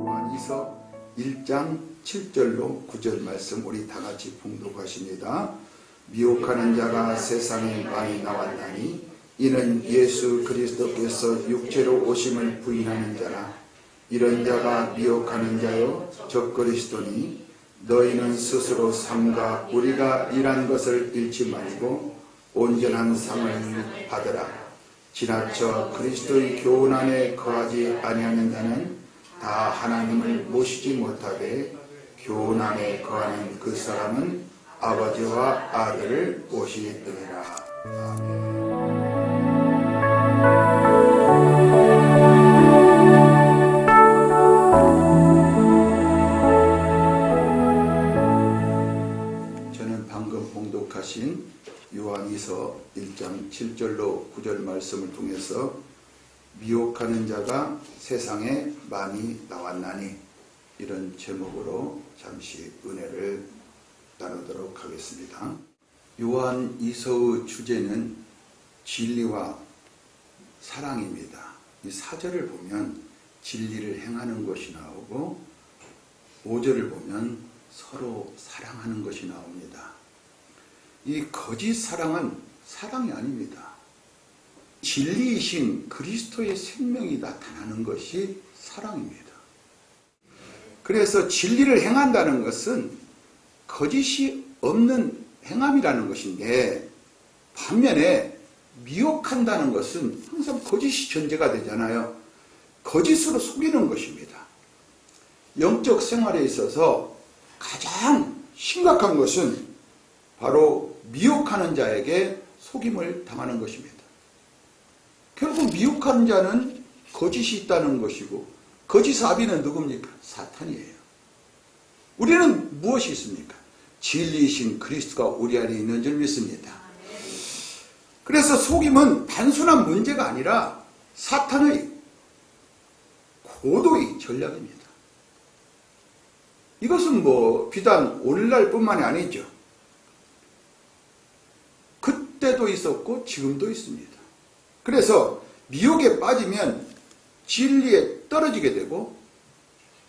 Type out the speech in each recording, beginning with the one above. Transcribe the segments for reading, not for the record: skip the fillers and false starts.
요한이서 1장 7절로 9절 말씀 우리 다 같이 봉독하십니다. 미혹하는 자가 세상에 많이 나왔나니 이는 예수 그리스도께서 육체로 오심을 부인하는 자라. 이런 자가 미혹하는 자요 적그리스도니 너희는 스스로 삼가 우리가 일한 것을 잃지 말고 온전한 상을 받으라. 지나쳐 그리스도의 교훈 안에 거하지 아니하는 자는 다 하나님을 모시지 못하되 교훈 안에 거하는 그 사람은 아버지와 아들을 모시느니라. 아멘. 저는 방금 봉독하신 요한이서 1장 7절로 9절 말씀을 통해서 미혹하는 자가 세상에 많이 나왔나니 이런 제목으로 잠시 은혜를 나누도록 하겠습니다. 요한이서의 주제는 진리와 사랑입니다. 이 4절을 보면 진리를 행하는 것이 나오고 5절을 보면 서로 사랑하는 것이 나옵니다. 이 거짓 사랑은 사랑이 아닙니다. 진리이신 그리스도의 생명이 나타나는 것이 사랑입니다. 그래서 진리를 행한다는 것은 거짓이 없는 행함이라는 것인데, 반면에 미혹한다는 것은 항상 거짓이 전제가 되잖아요. 거짓으로 속이는 것입니다. 영적 생활에 있어서 가장 심각한 것은 바로 미혹하는 자에게 속임을 당하는 것입니다. 결국 미혹하는 자는 거짓이 있다는 것이고, 거짓 아비는 누굽니까? 사탄이에요. 우리는 무엇이 있습니까? 진리이신 그리스도가 우리 안에 있는 줄 믿습니다. 그래서 속임은 단순한 문제가 아니라 사탄의 고도의 전략입니다. 이것은 비단 오늘날뿐만이 아니죠. 그때도 있었고 지금도 있습니다. 그래서 미혹에 빠지면 진리에 떨어지게 되고,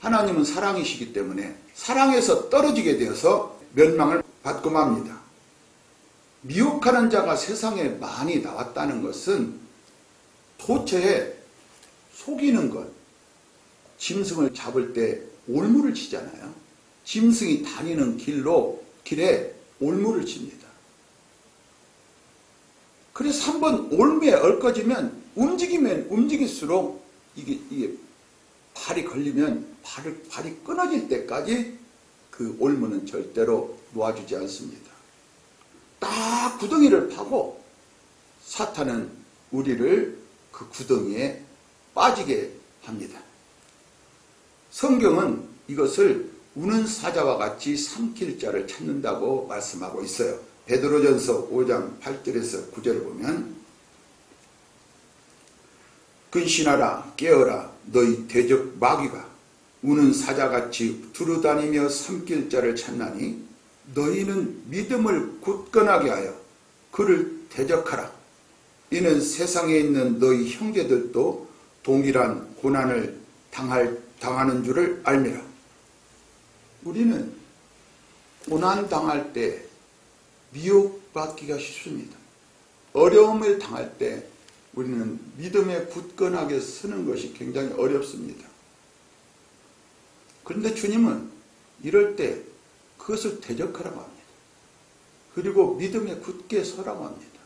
하나님은 사랑이시기 때문에 사랑에서 떨어지게 되어서 멸망을 받고 맙니다. 미혹하는 자가 세상에 많이 나왔다는 것은 도처에 속이는 것, 짐승을 잡을 때 올무를 치잖아요. 짐승이 다니는 길에 올무를 칩니다. 그래서 한번 올무에 얽어지면 움직이면 움직일수록 이게 발이 걸리면 발이 끊어질 때까지 그 올무는 절대로 놓아주지 않습니다. 딱 구덩이를 파고 사탄은 우리를 그 구덩이에 빠지게 합니다. 성경은 이것을 우는 사자와 같이 삼킬 자를 찾는다고 말씀하고 있어요. 베드로전서 5장 8절에서 9절을 보면 근신하라 깨어라 너희 대적 마귀가 우는 사자같이 두루다니며 삼킬 자를 찾나니 너희는 믿음을 굳건하게 하여 그를 대적하라. 이는 세상에 있는 너희 형제들도 동일한 고난을 당하는 줄을 알미라. 우리는 고난 당할 때 미혹받기가 쉽습니다. 어려움을 당할 때 우리는 믿음에 굳건하게 서는 것이 굉장히 어렵습니다. 그런데 주님은 이럴 때 그것을 대적하라고 합니다. 그리고 믿음에 굳게 서라고 합니다.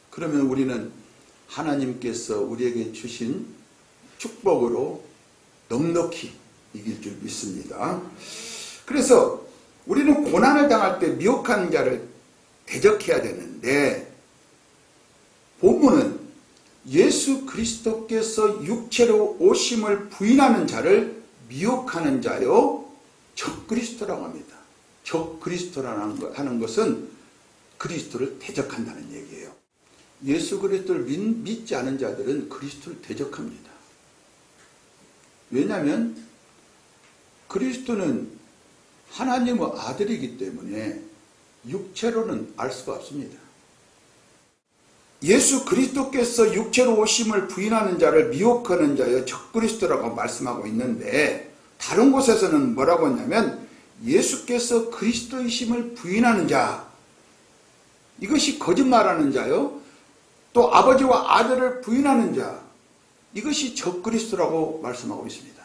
그러면 우리는 하나님께서 우리에게 주신 축복으로 넉넉히 이길 줄 믿습니다. 그래서 우리는 고난을 당할 때 미혹하는 자를 대적해야 되는데, 본문은 예수 그리스도께서 육체로 오심을 부인하는 자를 미혹하는 자요 적그리스도라고 합니다. 적그리스도라는 하는 것은 그리스도를 대적한다는 얘기예요. 예수 그리스도를 믿지 않은 자들은 그리스도를 대적합니다. 왜냐하면 그리스도는 하나님의 아들이기 때문에 육체로는 알 수가 없습니다. 예수 그리스도께서 육체로 오심을 부인하는 자를 미혹하는 자여 적그리스도라고 말씀하고 있는데, 다른 곳에서는 뭐라고 했냐면 예수께서 그리스도이심을 부인하는 자, 이것이 거짓말하는 자요, 또 아버지와 아들을 부인하는 자, 이것이 적그리스도라고 말씀하고 있습니다.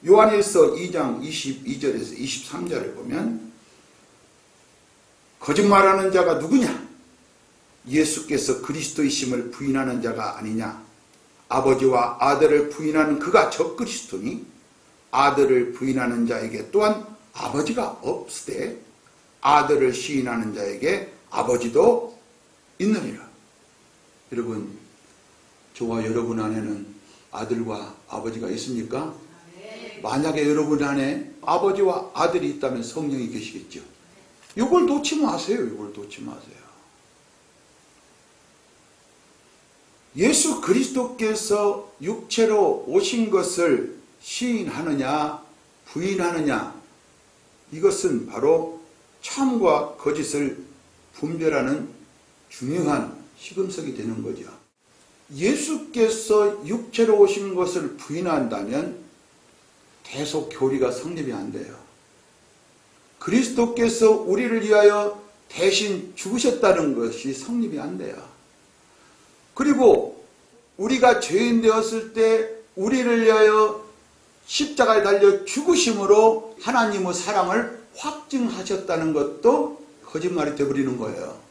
요한일서 2장 22절에서 23절을 보면 거짓말하는 자가 누구냐? 예수께서 그리스도이심을 부인하는 자가 아니냐? 아버지와 아들을 부인하는 그가 적그리스도니 아들을 부인하는 자에게 또한 아버지가 없으되 아들을 시인하는 자에게 아버지도 있느니라. 여러분, 저와 여러분 안에는 아들과 아버지가 있습니까? 만약에 여러분 안에 아버지와 아들이 있다면 성령이 계시겠죠. 이걸 놓지 마세요. 이걸 놓지 마세요. 예수 그리스도께서 육체로 오신 것을 시인하느냐 부인하느냐, 이것은 바로 참과 거짓을 분별하는 중요한 시금석이 되는 거죠. 예수께서 육체로 오신 것을 부인한다면 계속 교리가 성립이 안 돼요. 그리스도께서 우리를 위하여 대신 죽으셨다는 것이 성립이 안 돼요. 그리고 우리가 죄인 되었을 때 우리를 위하여 십자가에 달려 죽으심으로 하나님의 사랑을 확증하셨다는 것도 거짓말이 되어버리는 거예요.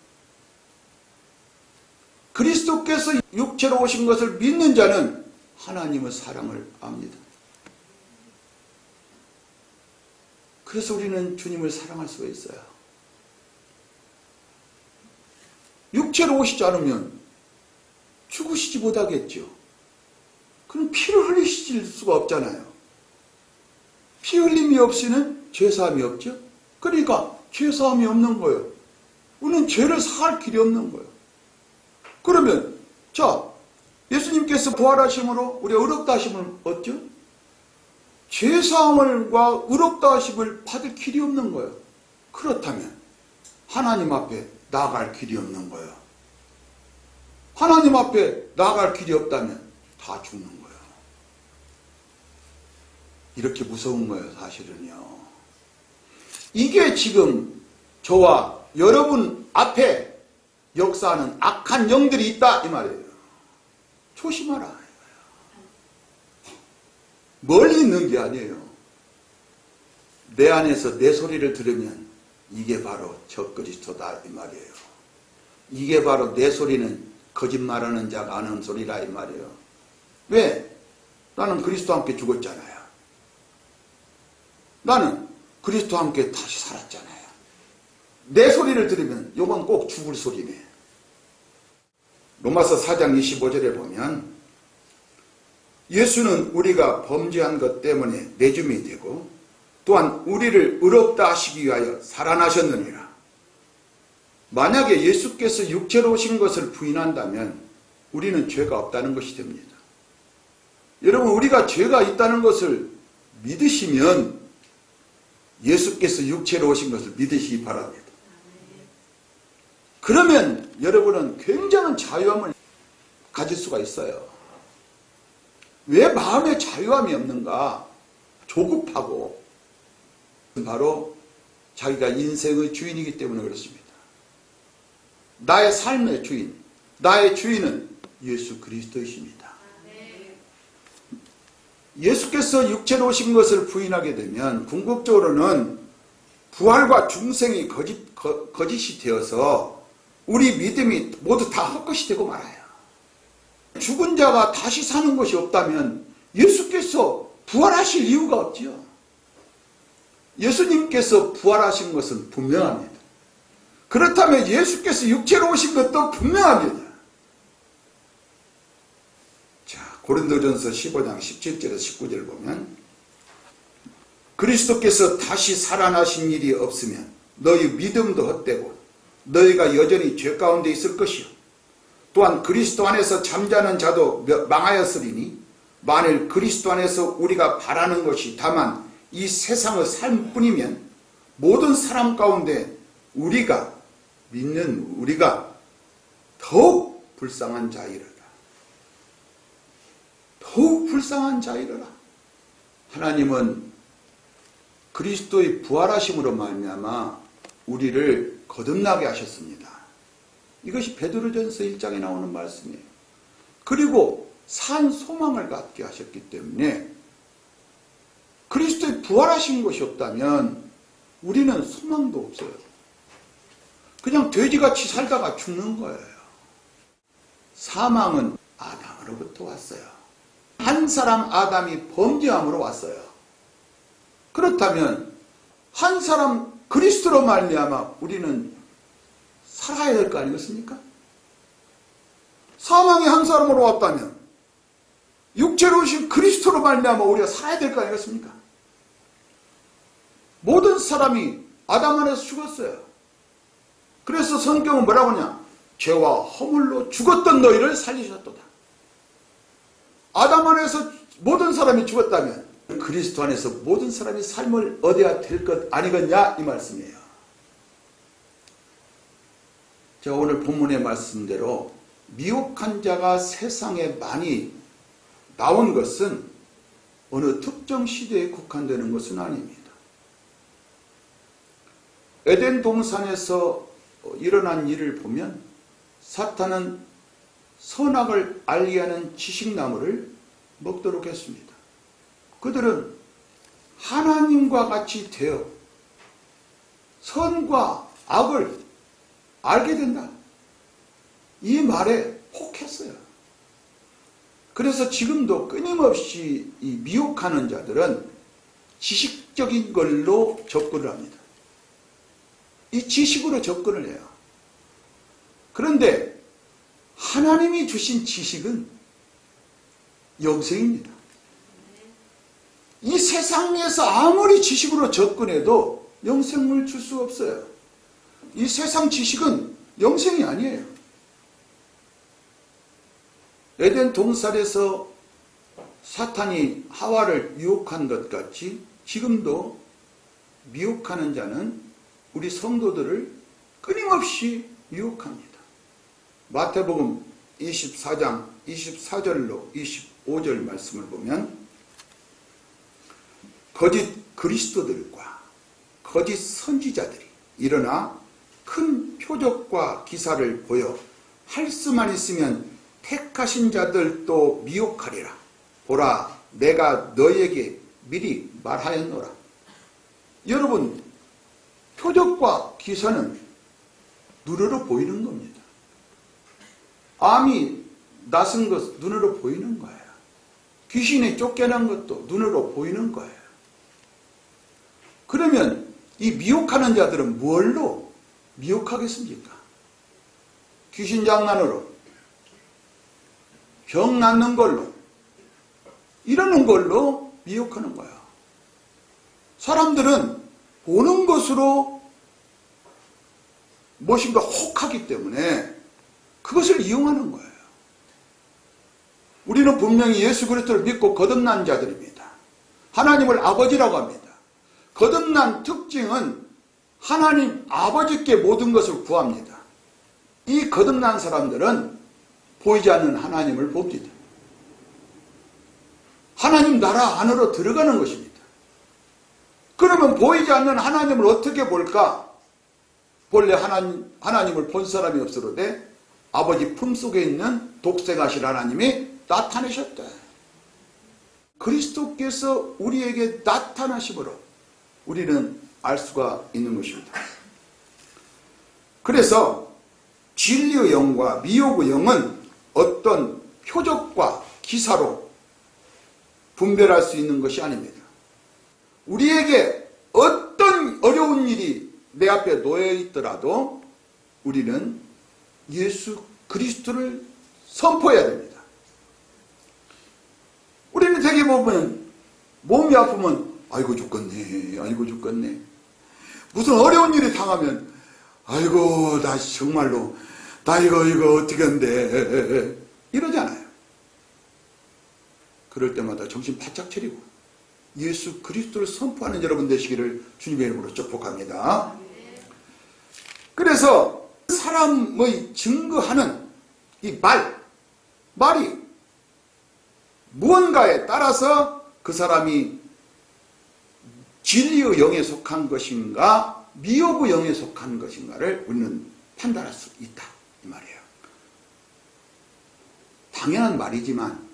그리스도께서 육체로 오신 것을 믿는 자는 하나님의 사랑을 압니다. 그래서 우리는 주님을 사랑할 수가 있어요. 육체로 오시지 않으면 죽으시지 못하겠죠. 그럼 피를 흘리실 수가 없잖아요. 피 흘림이 없이는 죄사함이 없죠. 그러니까 죄사함이 없는 거예요. 우리는 죄를 사할 길이 없는 거예요. 그러면 자, 예수님께서 부활하심으로 우리가 의롭다 하심을 얻죠. 죄사함과 의롭다 하심을 받을 길이 없는 거예요. 그렇다면 하나님 앞에 나아갈 길이 없는 거예요. 하나님 앞에 나아갈 길이 없다면 다 죽는 거예요. 이렇게 무서운 거예요, 사실은요. 이게 지금 저와 여러분 앞에 역사하는 악한 영들이 있다 이 말이에요. 조심하라. 멀리 있는 게 아니에요. 내 안에서 내 소리를 들으면 이게 바로 적그리스도다 이 말이에요. 이게 바로 내 소리는 거짓말하는 자가 하는 소리라 이 말이에요. 왜? 나는 그리스도와 함께 죽었잖아요. 나는 그리스도와 함께 다시 살았잖아요. 내 소리를 들으면 이건 꼭 죽을 소리네. 로마서 4장 25절에 보면 예수는 우리가 범죄한 것 때문에 내줌이 되고 또한 우리를 의롭다 하시기 위하여 살아나셨느니라. 만약에 예수께서 육체로 오신 것을 부인한다면 우리는 죄가 없다는 것이 됩니다. 여러분, 우리가 죄가 있다는 것을 믿으시면 예수께서 육체로 오신 것을 믿으시기 바랍니다. 그러면 여러분은 굉장한 자유함을 가질 수가 있어요. 왜 마음에 자유함이 없는가? 조급하고 바로 자기가 인생의 주인이기 때문에 그렇습니다. 나의 삶의 주인, 나의 주인은 예수 그리스도이십니다. 예수께서 육체로 오신 것을 부인하게 되면 궁극적으로는 부활과 중생이 거짓이 되어서 우리 믿음이 모두 다 헛것이 되고 말아요. 죽은 자가 다시 사는 것이 없다면 예수께서 부활하실 이유가 없지요. 예수님께서 부활하신 것은 분명합니다. 그렇다면 예수께서 육체로 오신 것도 분명합니다. 자, 고린도전서 15장 17절에서 19절을 보면 그리스도께서 다시 살아나신 일이 없으면 너희 믿음도 헛되고 너희가 여전히 죄 가운데 있을 것이요 또한 그리스도 안에서 잠자는 자도 망하였으리니 만일 그리스도 안에서 우리가 바라는 것이 다만 이 세상의 삶뿐이면 모든 사람 가운데 우리가 믿는 우리가 더욱 불쌍한 자이르라. 더욱 불쌍한 자이르라. 하나님은 그리스도의 부활하심으로 말미암아 우리를 거듭나게 하셨습니다. 이것이 베드로전서 1장에 나오는 말씀이에요. 그리고 산 소망을 갖게 하셨기 때문에 그리스도의 부활하신 것이 없다면 우리는 소망도 없어요. 그냥 돼지같이 살다가 죽는 거예요. 사망은 아담으로부터 왔어요. 한 사람 아담이 범죄함으로 왔어요. 그렇다면 한 사람 그리스도로 말미암아 우리는 살아야 될 거 아니겠습니까? 사망이 한 사람으로 왔다면 육체로 오신 그리스도로 말미암아 우리가 살아야 될 거 아니겠습니까? 모든 사람이 아담 안에서 죽었어요. 그래서 성경은 뭐라고 하냐? 죄와 허물로 죽었던 너희를 살리셨도다. 아담 안에서 모든 사람이 죽었다면 그리스도 안에서 모든 사람이 삶을 얻어야 될 것 아니겠냐 이 말씀이에요. 제가 오늘 본문의 말씀대로 미혹한 자가 세상에 많이 나온 것은 어느 특정 시대에 국한되는 것은 아닙니다. 에덴 동산에서 일어난 일을 보면 사탄은 선악을 알게 하는 지식나무를 먹도록 했습니다. 그들은 하나님과 같이 되어 선과 악을 알게 된다. 이 말에 혹했어요. 그래서 지금도 끊임없이 이 미혹하는 자들은 지식적인 걸로 접근을 합니다. 이 지식으로 접근을 해요. 그런데 하나님이 주신 지식은 영생입니다. 이 세상에서 아무리 지식으로 접근해도 영생을 줄 수 없어요. 이 세상 지식은 영생이 아니에요. 에덴 동산에서 사탄이 하와를 유혹한 것 같이 지금도 미혹하는 자는 우리 성도들을 끊임없이 유혹합니다. 마태복음 24장 24절로 25절 말씀을 보면 거짓 그리스도들과 거짓 선지자들이 일어나 큰 표적과 기사를 보여 할 수만 있으면 택하신 자들도 미혹하리라. 보라, 내가 너희에게 미리 말하였노라. 여러분, 표적과 기사는 눈으로 보이는 겁니다. 암이 낫은 것 눈으로 보이는 거예요. 귀신이 쫓겨난 것도 눈으로 보이는 거예요. 그러면 이 미혹하는 자들은 뭘로 미혹하겠습니까? 귀신 장난으로, 병 낫는 걸로, 이러는 걸로 미혹하는 거예요. 사람들은 보는 것으로 무엇인가 혹하기 때문에 그것을 이용하는 거예요. 우리는 분명히 예수 그리스도를 믿고 거듭난 자들입니다. 하나님을 아버지라고 합니다. 거듭난 특징은 하나님 아버지께 모든 것을 구합니다. 이 거듭난 사람들은 보이지 않는 하나님을 봅니다. 하나님 나라 안으로 들어가는 것입니다. 그러면 보이지 않는 하나님을 어떻게 볼까? 본래 하나님을 본 사람이 없으로되 아버지 품속에 있는 독생하신 하나님이 나타내셨다. 그리스도께서 우리에게 나타나심으로 우리는 알 수가 있는 것입니다. 그래서 진리의 영과 미혹의 영은 어떤 표적과 기사로 분별할 수 있는 것이 아닙니다. 우리에게 어떤 어려운 일이 내 앞에 놓여 있더라도 우리는 예수 그리스도를 선포해야 됩니다. 우리는 되게 보면 몸이 아프면 아이고 죽겠네, 아이고 죽겠네. 무슨 어려운 일이 당하면 아이고 나 정말로 나 이거 어떻게 한대 이러잖아요. 그럴 때마다 정신 바짝 차리고 예수 그리스도를 선포하는 여러분 되시기를 주님의 이름으로 축복합니다. 그래서 사람의 증거하는 이 말이 무언가에 따라서 그 사람이 진리의 영에 속한 것인가 미혹의 영에 속한 것인가를 우리는 판단할 수 있다 이 말이에요. 당연한 말이지만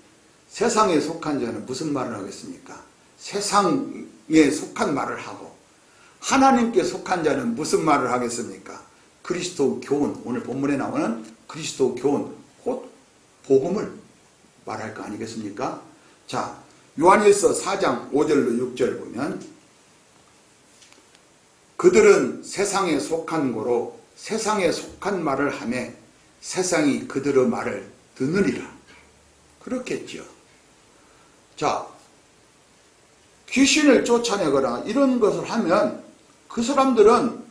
세상에 속한 자는 무슨 말을 하겠습니까? 세상에 속한 말을 하고 하나님께 속한 자는 무슨 말을 하겠습니까? 그리스도 교훈, 오늘 본문에 나오는 그리스도 교훈, 곧 복음을 말할 거 아니겠습니까? 자, 요한일서 4장 5절로 6절 보면 그들은 세상에 속한 고로 세상에 속한 말을 하매 세상이 그들의 말을 듣느니라. 그렇겠지요. 자, 귀신을 쫓아내거나 이런 것을 하면 그 사람들은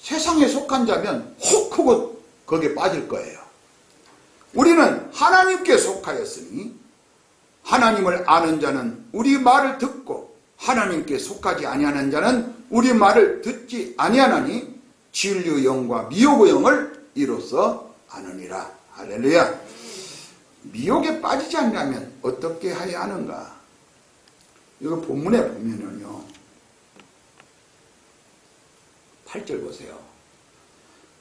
세상에 속한 자면 혹 하고 거기에 빠질 거예요. 우리는 하나님께 속하였으니 하나님을 아는 자는 우리 말을 듣고 하나님께 속하지 아니하는 자는 우리 말을 듣지 아니하나니 진리의 영과 미혹의 영을 이로써 아느니라. 할렐루야. 미혹에 빠지지 않으려면 어떻게 해야 하는가? 이거 본문에 보면은요 8절 보세요.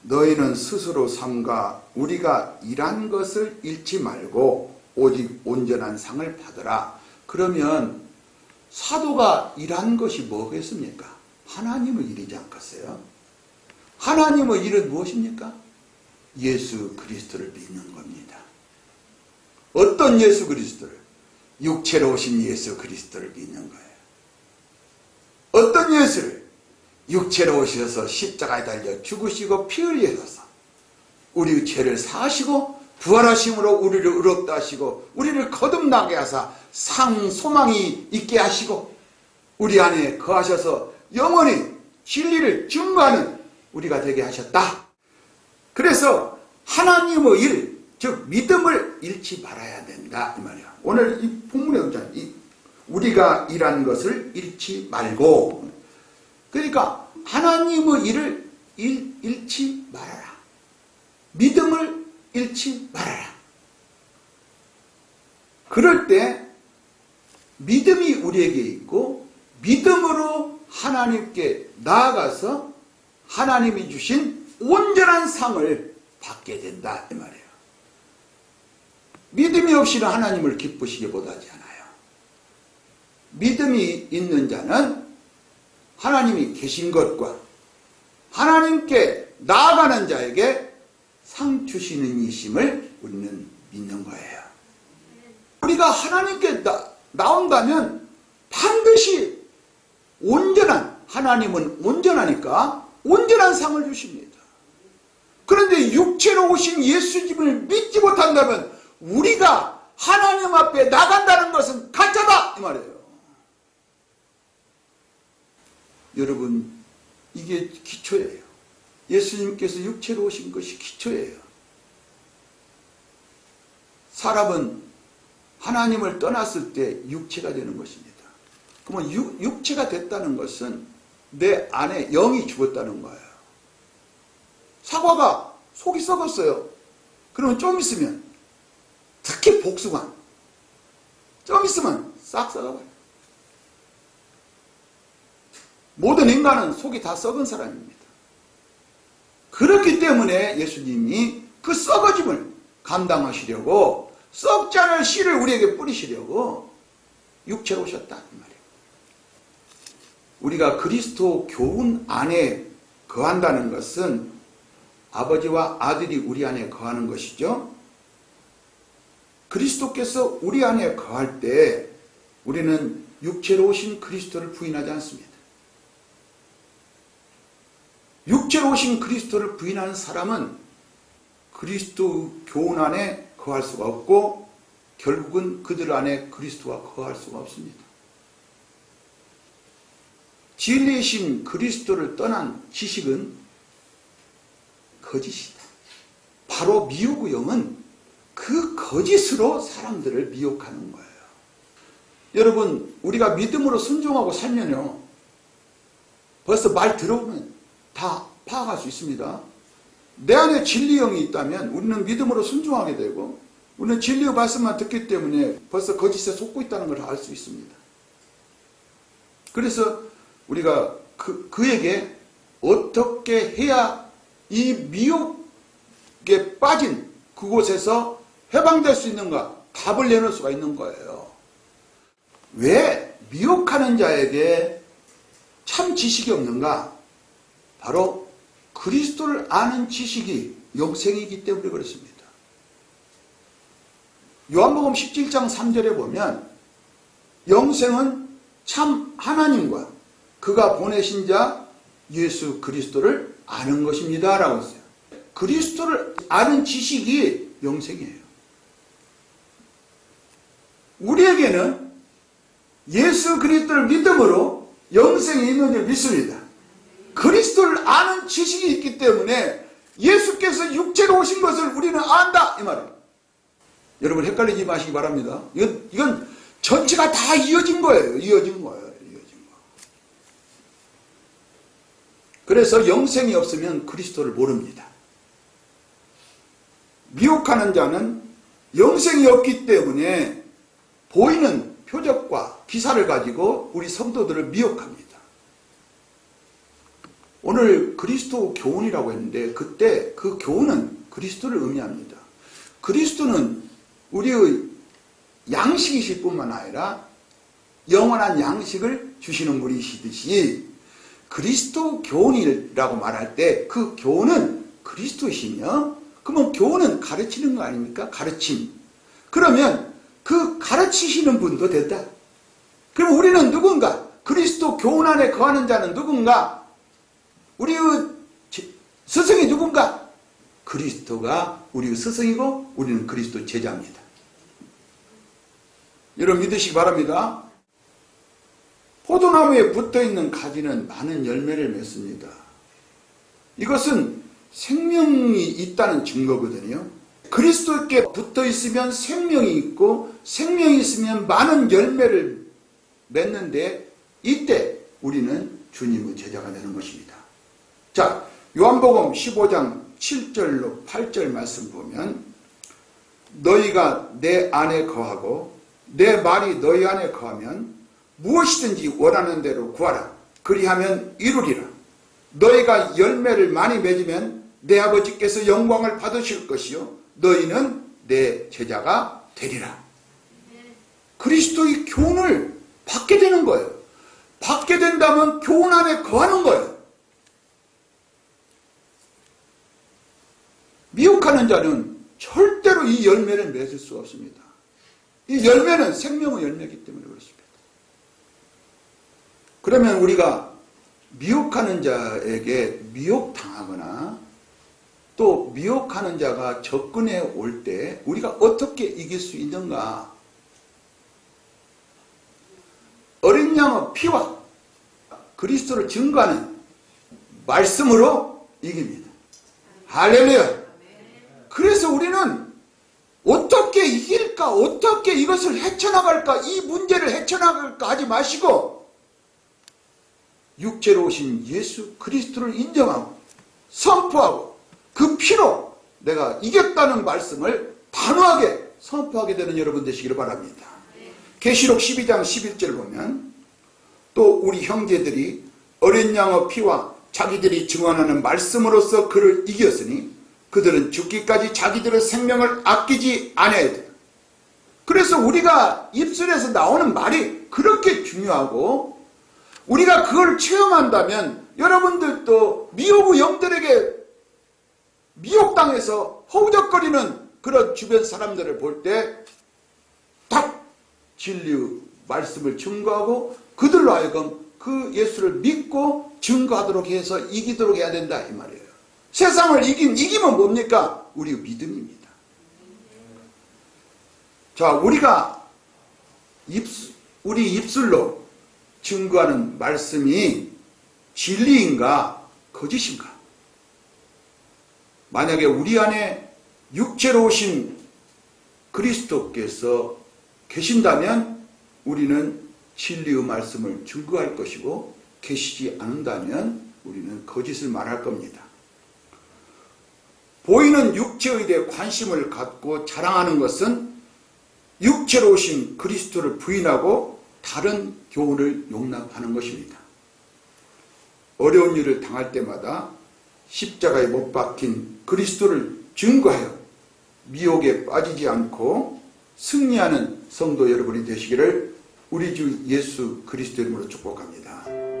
너희는 스스로 삼가 우리가 일한 것을 잃지 말고 오직 온전한 상을 받으라. 그러면 사도가 일한 것이 뭐겠습니까? 하나님의 일이지 않겠어요? 하나님의 일은 무엇입니까? 예수 그리스도를 믿는 겁니다. 어떤 예수 그리스도를? 육체로 오신 예수 그리스도를 믿는 거예요. 어떤 예수를? 육체로 오셔서 십자가에 달려 죽으시고 피 흘리셔서 우리 죄를 사하시고 부활하심으로 우리를 의롭다 하시고 우리를 거듭나게 하사 소망이 있게 하시고 우리 안에 거하셔서 영원히 진리를 증거하는 우리가 되게 하셨다. 그래서 하나님의 일, 즉 믿음을 잃지 말아야 된다 이 말이야. 오늘 이 본문에 보잖아요. 우리가 일한 것을 잃지 말고, 그러니까 하나님의 일을 잃지 말아라. 믿음을 잃지 말아라. 그럴 때 믿음이 우리에게 있고 믿음으로 하나님께 나아가서 하나님이 주신 온전한 상을 받게 된다 이 말이에요. 믿음이 없이는 하나님을 기쁘시게 못하지 않아요. 믿음이 있는 자는 하나님이 계신 것과 하나님께 나아가는 자에게 상 주시는 이심을 우리는 믿는 거예요. 우리가 하나님께 나온다면 반드시 하나님은 온전하니까 온전한 상을 주십니다. 그런데 육체로 오신 예수님을 믿지 못한다면 우리가 하나님 앞에 나간다는 것은 가짜다 이 말이에요. 여러분, 이게 기초예요. 예수님께서 육체로 오신 것이 기초예요. 사람은 하나님을 떠났을 때 육체가 되는 것입니다. 그러면 육체가 됐다는 것은 내 안에 영이 죽었다는 거예요. 사과가 속이 썩었어요. 그러면 좀 있으면, 특히 복숭아, 좀 있으면 싹 썩어버려요. 모든 인간은 속이 다 썩은 사람입니다. 그렇기 때문에 예수님이 그 썩어짐을 감당하시려고 썩지 않을 씨를 우리에게 뿌리시려고 육체로 오셨다 이 말이에요. 우리가 그리스도 교훈 안에 거한다는 것은 아버지와 아들이 우리 안에 거하는 것이죠. 그리스도께서 우리 안에 거할 때 우리는 육체로 오신 그리스도를 부인하지 않습니다. 육체로 오신 그리스도를 부인하는 사람은 그리스도 교훈 안에 거할 수가 없고 결국은 그들 안에 그리스도가 거할 수가 없습니다. 진리이신 그리스도를 떠난 지식은 거짓이다. 바로 미혹의 영은 그 거짓으로 사람들을 미혹하는 거예요. 여러분, 우리가 믿음으로 순종하고 살면요, 벌써 말 들어보면 다 파악할 수 있습니다. 내 안에 진리 영이 있다면 우리는 믿음으로 순종하게 되고, 우리는 진리의 말씀만 듣기 때문에 벌써 거짓에 속고 있다는 걸 알 수 있습니다. 그래서 우리가 그에게 어떻게 해야 이 미혹에 빠진 그곳에서 해방될 수 있는가, 답을 내놓을 수가 있는 거예요. 왜 미혹하는 자에게 참 지식이 없는가? 바로 그리스도를 아는 지식이 영생이기 때문에 그렇습니다. 요한복음 17장 3절에 보면 영생은 참 하나님과 그가 보내신 자 예수 그리스도를 아는 것입니다 라고 했어요. 그리스도를 아는 지식이 영생이에요. 우리에게는 예수 그리스도를 믿음으로 영생이 있는 줄 믿습니다. 그리스도를 아는 지식이 있기 때문에 예수께서 육체로 오신 것을 우리는 안다 이 말이에요. 여러분 헷갈리지 마시기 바랍니다. 이건 전체가 다 이어진 거예요. 이어진 거예요. 그래서 영생이 없으면 그리스도를 모릅니다. 미혹하는 자는 영생이 없기 때문에 보이는 표적과 기사를 가지고 우리 성도들을 미혹합니다. 오늘 그리스도 교훈이라고 했는데 그때 그 교훈은 그리스도를 의미합니다. 그리스도는 우리의 양식이실 뿐만 아니라 영원한 양식을 주시는 분이시듯이 그리스도 교훈이라고 말할 때 그 교훈은 그리스도이시며, 그러면 교훈은 가르치는 거 아닙니까? 가르침. 그러면 그 가르치시는 분도 된다. 그럼 우리는 누군가? 그리스도 교훈 안에 거하는 자는 누군가? 우리의 스승이 누군가? 그리스도가 우리의 스승이고 우리는 그리스도 제자입니다. 여러분 믿으시기 바랍니다. 포도나무에 붙어있는 가지는 많은 열매를 맺습니다. 이것은 생명이 있다는 증거거든요. 그리스도께 붙어있으면 생명이 있고 생명이 있으면 많은 열매를 맺는데 이때 우리는 주님의 제자가 되는 것입니다. 자, 요한복음 15장 7절로 8절 말씀 보면 너희가 내 안에 거하고 내 말이 너희 안에 거하면 무엇이든지 원하는 대로 구하라. 그리하면 이루리라. 너희가 열매를 많이 맺으면 내 아버지께서 영광을 받으실 것이요 너희는 내 제자가 되리라. 그리스도의 교훈을 받게 되는 거예요. 받게 된다면 교훈 안에 거하는 거예요. 미혹하는 자는 절대로 이 열매를 맺을 수 없습니다. 이 열매는 생명의 열매이기 때문에 그렇습니다. 그러면 우리가 미혹하는 자에게 미혹당하거나 또 미혹하는 자가 접근해 올 때 우리가 어떻게 이길 수 있는가? 어린 양의 피와 그리스도를 증거하는 말씀으로 이깁니다. 할렐루야! 그래서 우리는 어떻게 이길까? 어떻게 이것을 헤쳐나갈까? 이 문제를 헤쳐나갈까 하지 마시고 육체로 오신 예수 그리스도를 인정하고 선포하고 그 피로 내가 이겼다는 말씀을 단호하게 선포하게 되는 여러분 되시기를 바랍니다. 계시록 12장 11절 보면 또 우리 형제들이 어린 양의 피와 자기들이 증언하는 말씀으로써 그를 이겼으니 그들은 죽기까지 자기들의 생명을 아끼지 않아야 돼요. 그래서 우리가 입술에서 나오는 말이 그렇게 중요하고 우리가 그걸 체험한다면 여러분들도 미혹의 영들에게 미혹당해서 허우적거리는 그런 주변 사람들을 볼 때 딱 진리의 말씀을 증거하고 그들로 하여금 그 예수를 믿고 증거하도록 해서 이기도록 해야 된다 이 말이에요. 세상을 이기면 뭡니까? 우리의 믿음입니다. 자, 우리가 우리 입술로 증거하는 말씀이 진리인가 거짓인가? 만약에 우리 안에 육체로 오신 그리스도께서 계신다면 우리는 진리의 말씀을 증거할 것이고 계시지 않는다면 우리는 거짓을 말할 겁니다. 보이는 육체에 대해 관심을 갖고 자랑하는 것은 육체로 오신 그리스도를 부인하고 다른 교훈을 용납하는 것입니다. 어려운 일을 당할 때마다 십자가에 못 박힌 그리스도를 증거하여 미혹에 빠지지 않고 승리하는 성도 여러분이 되시기를 우리 주 예수 그리스도 이름으로 축복합니다.